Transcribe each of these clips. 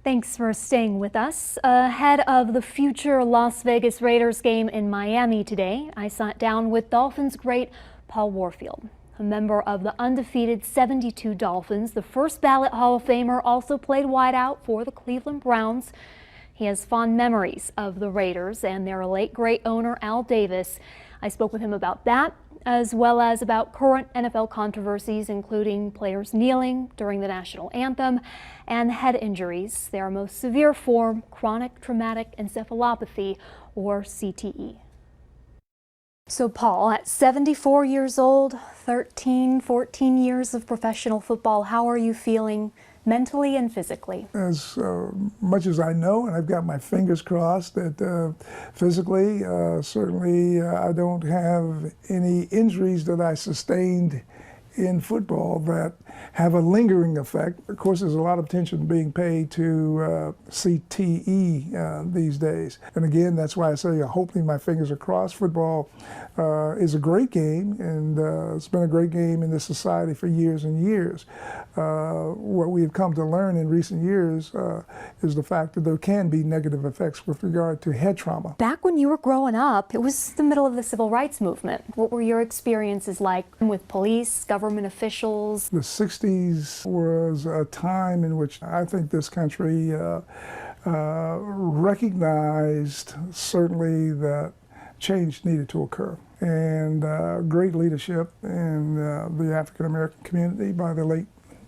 Thanks for staying with us. Ahead of the future Las Vegas Raiders game in Miami today, I sat down with Dolphins great Paul Warfield, a member of the undefeated 72 Dolphins. The first ballot Hall of Famer also played wideout for the Cleveland Browns. He has fond memories of the Raiders and their late great owner Al Davis. I spoke with him about that, as well as about current NFL controversies, including players kneeling during the national anthem and head injuries, their most severe form, chronic traumatic encephalopathy, or CTE. So Paul, at 74 years old, 14 years of professional football, how are you feeling mentally and physically? As much as I know, and I've got my fingers crossed that physically, certainly I don't have any injuries that I sustained in football that have a lingering effect. Of course, there's a lot of attention being paid to CTE these days. And again, that's why I say hopefully my fingers are crossed. Football is a great game, and it's been a great game in this society for years and years. What we have come to learn in recent years is the fact that there can be negative effects with regard to head trauma. Back when you were growing up, it was the middle of the civil rights movement. What were your experiences like with police, government officials? The 60s was a time in which I think this country recognized certainly that change needed to occur. And great leadership in the African American community by the late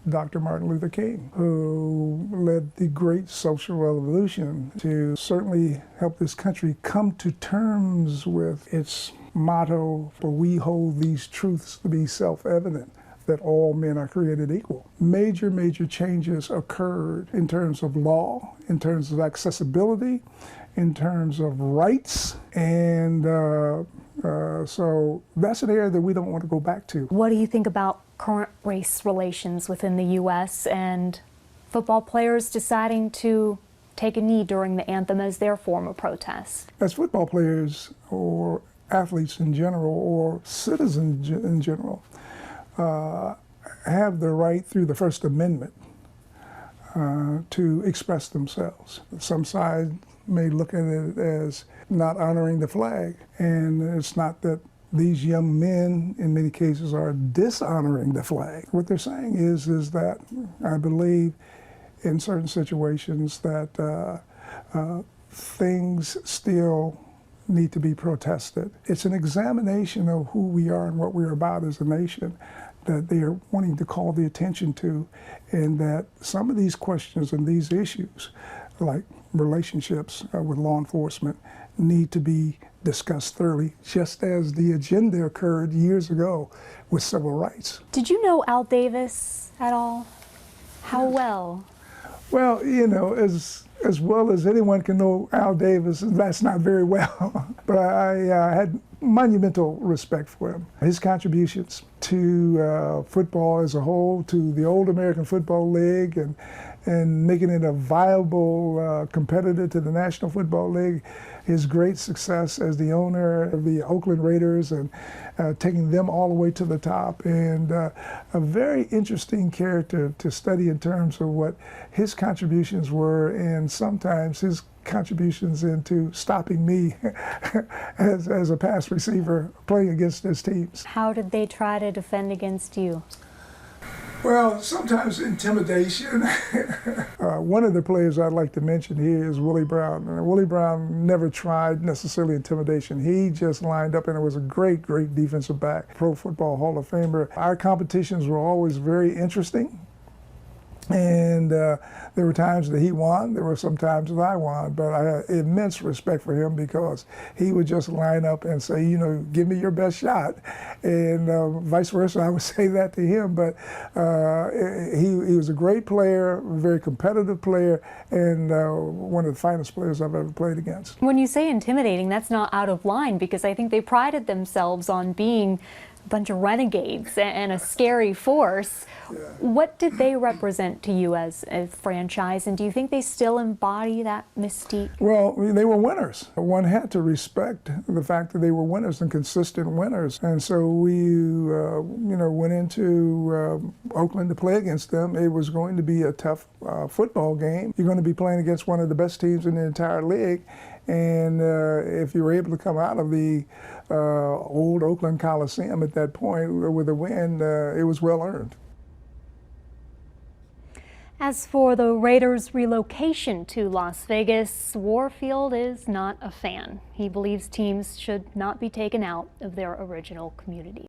Dr. Martin Luther King, who led the great social revolution to certainly help this country come to terms with its motto, for we hold these truths to be self-evident, that all men are created equal. Major changes occurred in terms of law, in terms of accessibility, in terms of rights, and so that's an area that we don't want to go back to. What do you think about current race relations within the U.S. and football players deciding to take a knee during the anthem as their form of protest? As football players, or athletes in general, or citizens in general, have the right through the First Amendment to express themselves. Some side may look at it as not honoring the flag, and it's not that these young men in many cases are dishonoring the flag. What they're saying is that I believe in certain situations that things still need to be protested. It's an examination of who we are and what we're about as a nation that they are wanting to call the attention to, and that some of these questions and these issues, like relationships with law enforcement, need to be discussed thoroughly, just as the agenda occurred years ago with civil rights. Did you know Al Davis at all? How well? Well, you know, as well as anyone can know Al Davis, that's not very well. But I had monumental respect for him. His contributions to football as a whole, to the old American Football League, and making it a viable competitor to the National Football League, his great success as the owner of the Oakland Raiders and taking them all the way to the top, and a very interesting character to study in terms of what his contributions were, and sometimes his contributions into stopping me as a pass receiver playing against his teams. How did they try to defend against you? Well, sometimes intimidation. One of the players I'd like to mention here is Willie Brown. And Willie Brown never tried necessarily intimidation. He just lined up, and it was a great defensive back, Pro Football Hall of Famer. Our competitions were always very interesting. And there were times that he won, there were some times that I won, but I had immense respect for him because he would just line up and say, you know, give me your best shot, and vice versa, I would say that to him. But he was a great player, a very competitive player, and one of the finest players I've ever played against. When you say intimidating, that's not out of line, because I think they prided themselves on being bunch of renegades and a scary force. What did they represent to you as a franchise, and do you think they still embody that mystique? Well, they were winners. One had to respect the fact that they were winners and consistent winners. And so we, went into Oakland to play against them. It was going to be a tough football game. You're going to be playing against one of the best teams in the entire league. And if you were able to come out of the old Oakland Coliseum at that point with a win, it was well earned. As for the Raiders' relocation to Las Vegas, Warfield is not a fan. He believes teams should not be taken out of their original community.